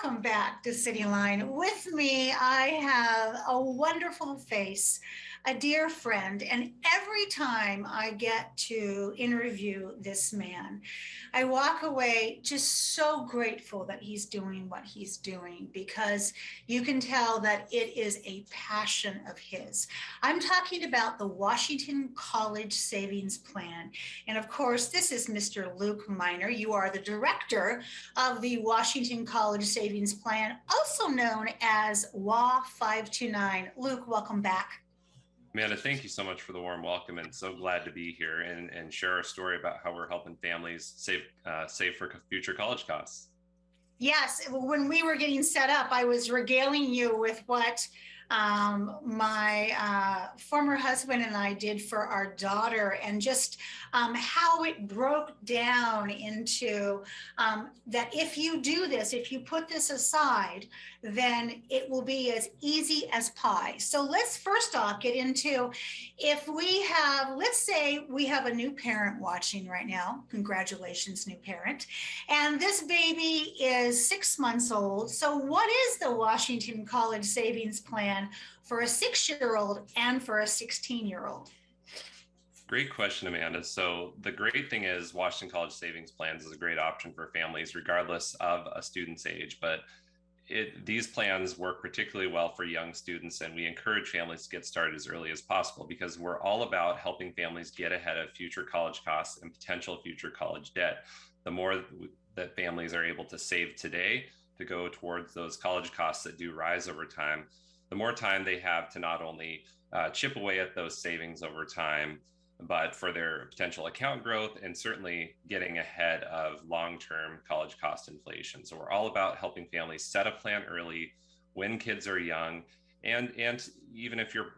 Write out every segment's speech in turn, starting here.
Welcome back to Cityline. With me, I have a wonderful face, a dear friend, and every time I get to interview this man, I walk away just so grateful that he's doing what he's doing because you can tell that it is a passion of his. I'm talking about the Washington College Savings Plan. And of course, this is Mr. Luke Miner. You are the director of the Washington College Savings Plan, also known as WA529. Luke, welcome back. Amanda, thank you so much for the warm welcome, and so glad to be here and share our story about how we're helping families save for future college costs. Yes, when we were getting set up, I was regaling you with what my former husband and I did for our daughter, and just how it broke down into that if you do this, if you put this aside, then it will be as easy as pie. So let's first off get into, if we have, let's say we have a new parent watching right now. Congratulations, new parent. And this baby is 6 months old. So what is the Washington College Savings Plan for a 6-year-old and for a 16-year-old? Great question, Amanda. So the great thing is Washington College Savings Plans is a great option for families regardless of a student's age, but these plans work particularly well for young students, and we encourage families to get started as early as possible because we're all about helping families get ahead of future college costs and potential future college debt. The more that families are able to save today to go towards those college costs that do rise over time, the more time they have to not only chip away at those savings over time, but for their potential account growth and certainly getting ahead of long-term college cost inflation. So we're all about helping families set a plan early when kids are young, and even if you're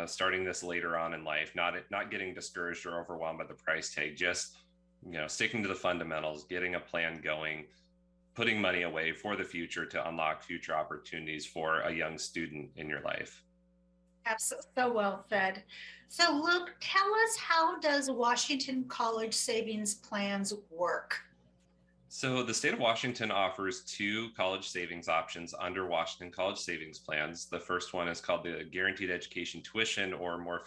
starting this later on in life, not getting discouraged or overwhelmed by the price tag, just sticking to the fundamentals, getting a plan going, putting money away for the future to unlock future opportunities for a young student in your life. Absolutely, so well said. So Luke, tell us, how does Washington College Savings Plans work? So the state of Washington offers two college savings options under Washington College Savings Plans. The first one is called the Guaranteed Education Tuition, or more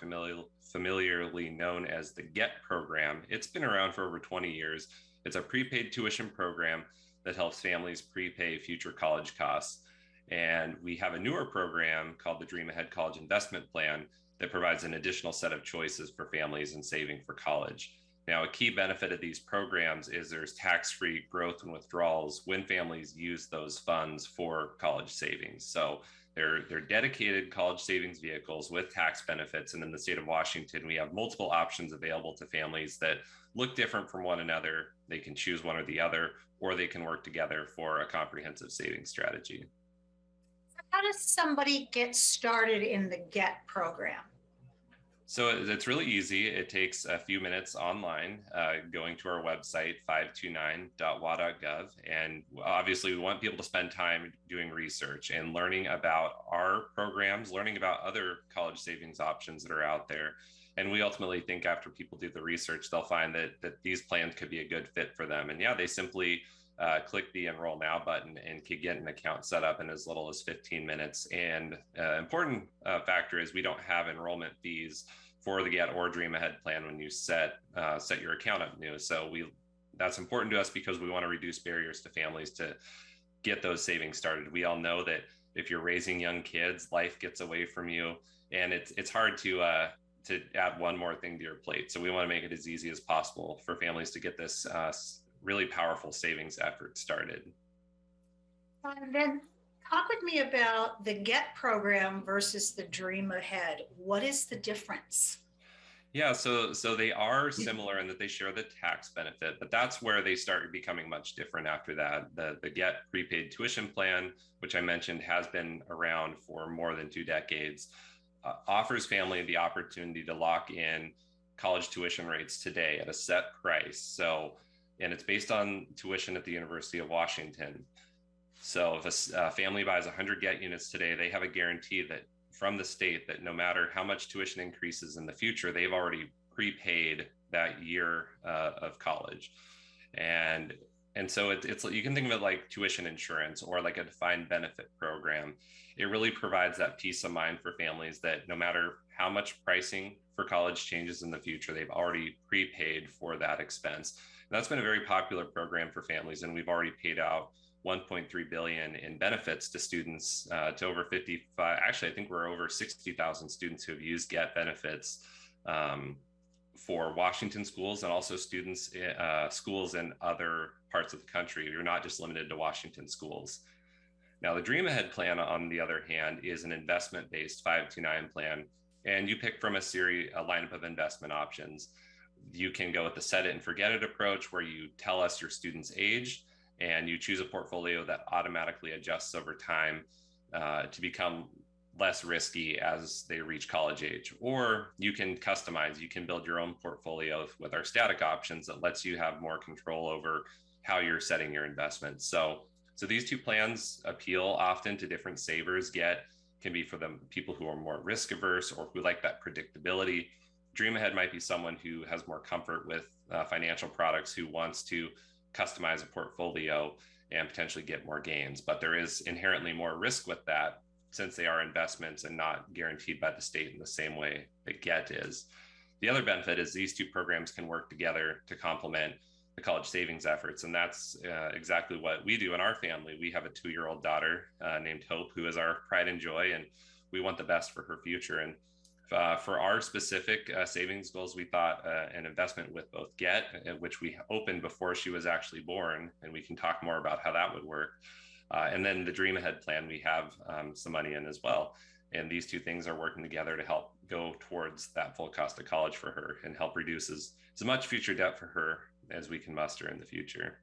familiarly known as the GET program. It's been around for over 20 years. It's a prepaid tuition program that helps families prepay future college costs. And we have a newer program called the Dream Ahead College Investment Plan that provides an additional set of choices for families in saving for college. Now, a key benefit of these programs is there's tax-free growth and withdrawals when families use those funds for college savings. So they're dedicated college savings vehicles with tax benefits. And in the state of Washington, we have multiple options available to families that look different from one another. They can choose one or the other, or they can work together for a comprehensive savings strategy. How does somebody get started in the GET program? So it's really easy. It takes a few minutes online, going to our website, 529.wa.gov. And obviously, we want people to spend time doing research and learning about our programs, learning about other college savings options that are out there. And we ultimately think after people do the research, they'll find that these plans could be a good fit for them. And yeah, they simply click the Enroll Now button and can get an account set up in as little as 15 minutes. And important factor is we don't have enrollment fees for the GET or Dream Ahead plan when you set your account up new. So that's important to us because we want to reduce barriers to families to get those savings started. We all know that if you're raising young kids, life gets away from you, and it's hard to add one more thing to your plate. So we want to make it as easy as possible for families to get this really powerful savings effort started. And then talk with me about the GET program versus the Dream Ahead. What is the difference? Yeah, so they are similar in that they share the tax benefit, but that's where they start becoming much different after that. The GET prepaid tuition plan, which I mentioned has been around for more than 2 decades, offers family the opportunity to lock in college tuition rates today at a set price. And it's based on tuition at the University of Washington. So if a family buys 100 GET units today, they have a guarantee that from the state that no matter how much tuition increases in the future, they've already prepaid that year of college. And And so it's you can think of it like tuition insurance or like a defined benefit program. It really provides that peace of mind for families that no matter how much pricing for college changes in the future, they've already prepaid for that expense. And that's been a very popular program for families, and we've already paid out 1.3 billion in benefits to students, to over 55. Actually, I think we're over 60,000 students who have used GET benefits, for Washington schools and also students, schools in other parts of the country. You're not just limited to Washington schools. Now, the Dream Ahead plan, on the other hand, is an investment-based 529 plan, and you pick from a lineup of investment options. You can go with the set it and forget it approach, where you tell us your student's age, and you choose a portfolio that automatically adjusts over time to become less risky as they reach college age. Or you can customize, you can build your own portfolio with our static options that lets you have more control over how you're setting your investments. So these two plans appeal often to different savers. GET can be for the people who are more risk averse or who like that predictability. Dream Ahead might be someone who has more comfort with financial products, who wants to customize a portfolio and potentially get more gains. But there is inherently more risk with that, since they are investments and not guaranteed by the state in the same way that GET is. The other benefit is these two programs can work together to complement the college savings efforts. And that's exactly what we do in our family. We have a 2-year-old daughter named Hope, who is our pride and joy, and we want the best for her future. And for our specific savings goals, we thought an investment with both GET, which we opened before she was actually born, and we can talk more about how that would work. And then the Dream Ahead plan, we have some money in as well. And these two things are working together to help go towards that full cost of college for her and help reduce as much future debt for her as we can muster in the future.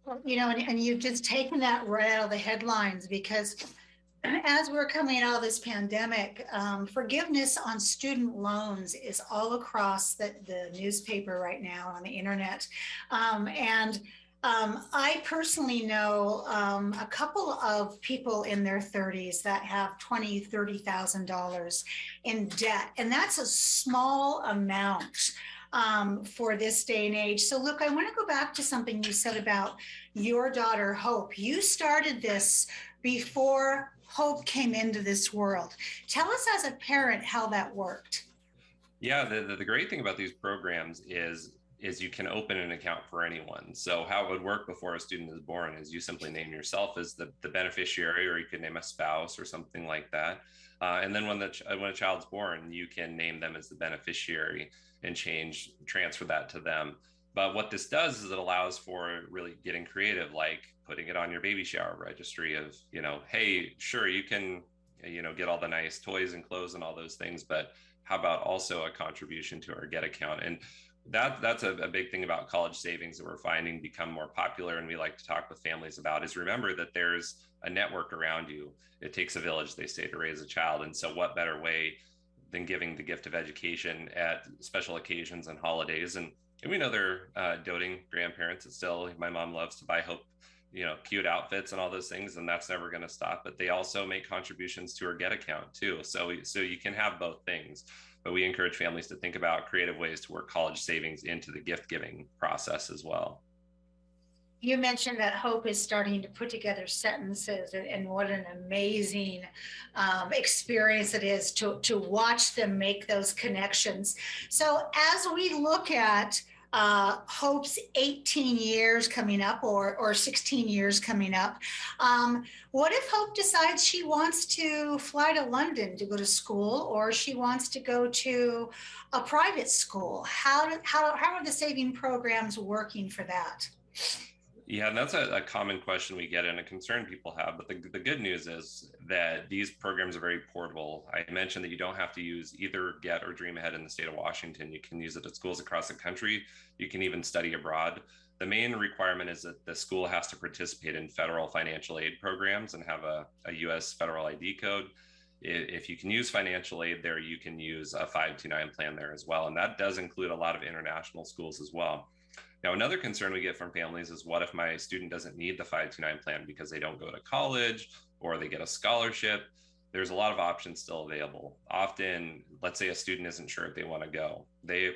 Well, and you've just taken that right out of the headlines, because as we're coming out of this pandemic, forgiveness on student loans is all across the newspaper right now, on the internet. I personally know a couple of people in their 30s that have $20,000, $30,000 in debt, and that's a small amount for this day and age. So look, I want to go back to something you said about your daughter, Hope. You started this before Hope came into this world. Tell us as a parent how that worked. Yeah, the great thing about these programs is you can open an account for anyone. So how it would work before a student is born is you simply name yourself as the beneficiary, or you could name a spouse or something like that. And then when a child's born, you can name them as the beneficiary and transfer that to them. But what this does is it allows for really getting creative, like putting it on your baby shower registry of, hey, sure, you can, get all the nice toys and clothes and all those things, but how about also a contribution to our GET account? And that's a big thing about college savings that we're finding become more popular, and we like to talk with families about, is remember that there's a network around you. It takes a village, they say, to raise a child. And so what better way than giving the gift of education at special occasions and holidays? And we know they're doting grandparents that still, my mom loves to buy Hope, cute outfits and all those things, and that's never going to stop. But they also make contributions to her GET account too. So you can have both things. But we encourage families to think about creative ways to work college savings into the gift giving process as well. You mentioned that Hope is starting to put together sentences, and what an amazing experience it is to watch them make those connections. So as we look at Hope's 18 years coming up, or 16 years coming up, what if Hope decides she wants to fly to London to go to school, or she wants to go to a private school? How are the saving programs working for that? Yeah, and that's a common question we get and a concern people have. But the good news is that these programs are very portable. I mentioned that you don't have to use either GET or Dream Ahead in the state of Washington. You can use it at schools across the country. You can even study abroad. The main requirement is that the school has to participate in federal financial aid programs and have a U.S. federal ID code. If you can use financial aid there, you can use a 529 plan there as well. And that does include a lot of international schools as well. Now, another concern we get from families is, what if my student doesn't need the 529 plan because they don't go to college or they get a scholarship? there's a lot of options still available. Often, let's say a student isn't sure if they want to go.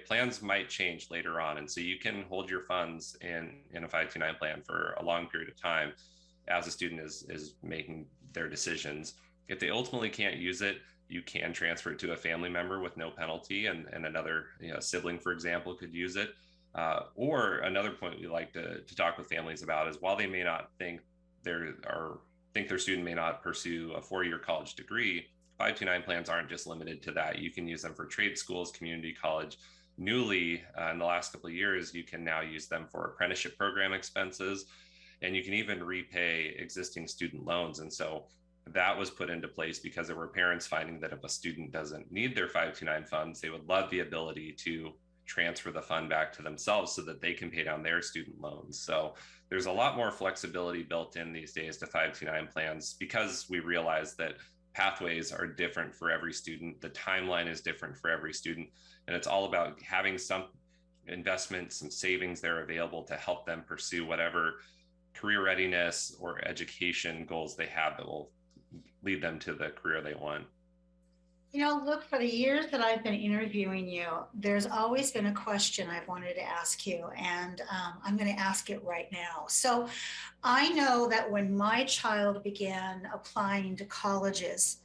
Plans might change later on. And so you can hold your funds in a 529 plan for a long period of time as a student is making their decisions. If they ultimately can't use it, you can transfer it to a family member with no penalty, and another sibling, for example, could use it. Or another point we like to talk with families about is while they may not think their student may not pursue a 4-year college degree, 529 plans aren't just limited to that. You can use them for trade schools, community college. Newly, in the last couple of years, you can now use them for apprenticeship program expenses, and you can even repay existing student loans. And so that was put into place because there were parents finding that if a student doesn't need their 529 funds, they would love the ability to transfer the fund back to themselves so that they can pay down their student loans. So there's a lot more flexibility built in these days to 529 plans because we realize that pathways are different for every student. The timeline is different for every student. And it's all about having some investment, some savings there available to help them pursue whatever career readiness or education goals they have that will lead them to the career they want. Look, for the years that I've been interviewing you, there's always been a question I've wanted to ask you, and I'm going to ask it right now. So I know that when my child began applying to colleges,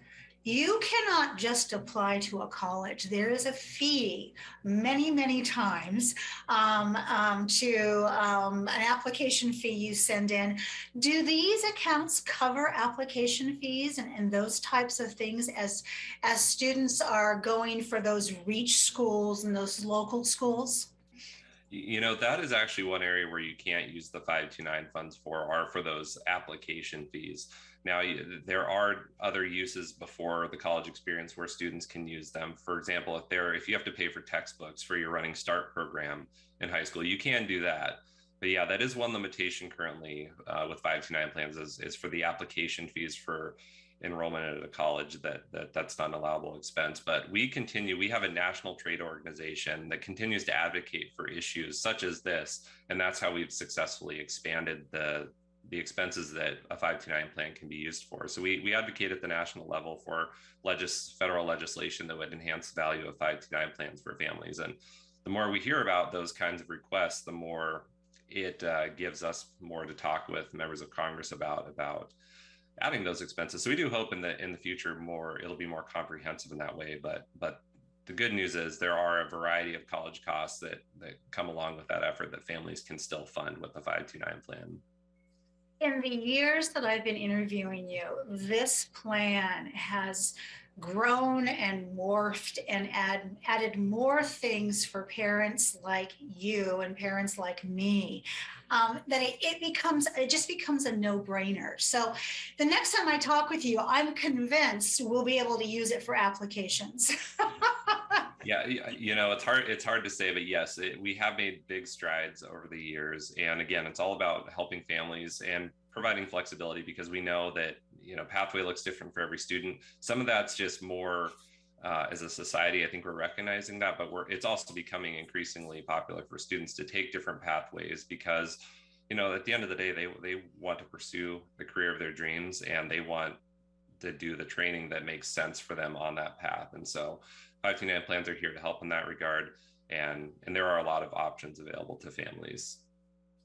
you cannot just apply to a college. There is a fee many, many times to an application fee you send in. Do these accounts cover application fees and those types of things as students are going for those reach schools and those local schools? That is actually one area where you can't use the 529 funds are for those application fees. Now, there are other uses before the college experience where students can use them. For example, if you have to pay for textbooks for your Running Start program in high school, you can do that. But yeah, that is one limitation currently with 529 plans is for the application fees for enrollment at a college that's not an allowable expense. But we have a national trade organization that continues to advocate for issues such as this, and that's how we've successfully expanded the expenses that a 529 plan can be used for. So we advocate at the national level for federal legislation that would enhance the value of 529 plans for families. And the more we hear about those kinds of requests, the more it gives us more to talk with members of Congress about adding those expenses. So we do hope in the future it'll be more comprehensive in that way. But the good news is there are a variety of college costs that come along with that effort that families can still fund with the 529 plan. In the years that I've been interviewing you, this plan has grown and morphed and added more things for parents like you and parents like me, that it just becomes a no-brainer. So the next time I talk with you, I'm convinced we'll be able to use it for applications. Yeah, it's hard to say, but yes, we have made big strides over the years. And again, it's all about helping families and providing flexibility because we know that, pathway looks different for every student. Some of that's just more as a society, I think we're recognizing that, but it's also becoming increasingly popular for students to take different pathways because, at the end of the day, they want to pursue the career of their dreams and they want to do the training that makes sense for them on that path. And so 529 plans are here to help in that regard. And there are a lot of options available to families.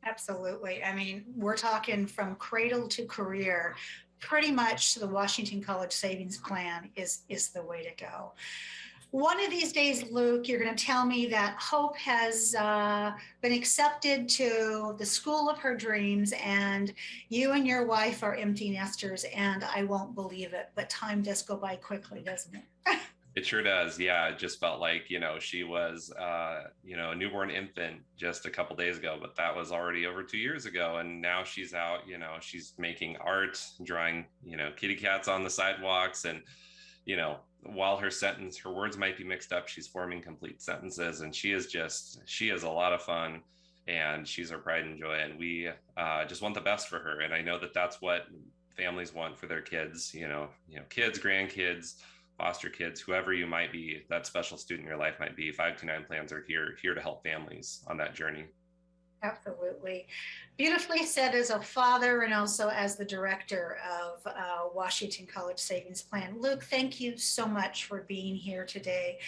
Absolutely. I mean, we're talking from cradle to career. Pretty much the Washington College Savings Plan is the way to go. One of these days, Luke, you're going to tell me that Hope has been accepted to the school of her dreams and you and your wife are empty nesters, and I won't believe it, but time does go by quickly, doesn't it? It sure does. Yeah, it just felt like, she was, a newborn infant just a couple days ago, but that was already over 2 years ago. And now she's out, she's making art, drawing, kitty cats on the sidewalks. And, while her words might be mixed up, she's forming complete sentences. And she is a lot of fun and she's our pride and joy. And we just want the best for her. And I know that that's what families want for their kids, kids, grandkids, foster kids, whoever you might be, that special student in your life might be. 529 plans are here to help families on that journey. Absolutely. Beautifully said as a father and also as the director of Washington College Savings Plan. Luke, thank you so much for being here today,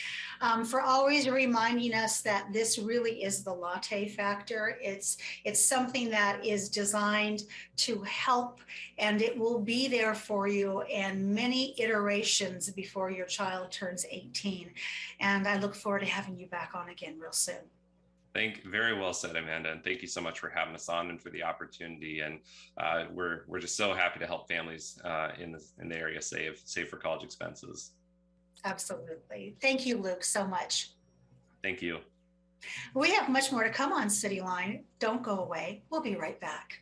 for always reminding us that this really is the latte factor. It's something that is designed to help, and it will be there for you in many iterations before your child turns 18. And I look forward to having you back on again real soon. Very well said, Amanda, and thank you so much for having us on and for the opportunity. And we're just so happy to help families in the area save for college expenses. Absolutely. Thank you, Luke, so much. Thank you. We have much more to come on Cityline. Don't go away. We'll be right back.